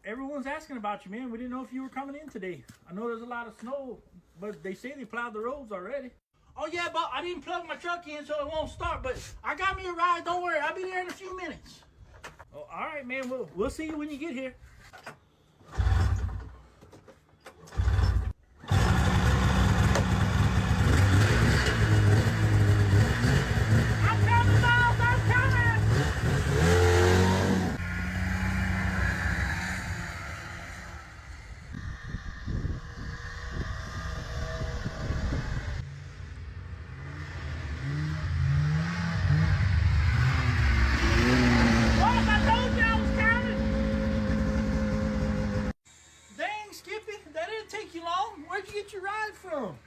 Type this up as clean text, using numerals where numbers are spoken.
Everyone's asking about you, man. We didn't know if you were coming in today. I know there's a lot of snow, but they say they plowed the roads already. Oh yeah, but I didn't plug my truck in so it won't start, but I got me a ride. Don't worry, I'll be there in a few minutes. Oh, all right, man. We'll see you when you get here. Skippy, that didn't take you long. Where'd you get your ride from?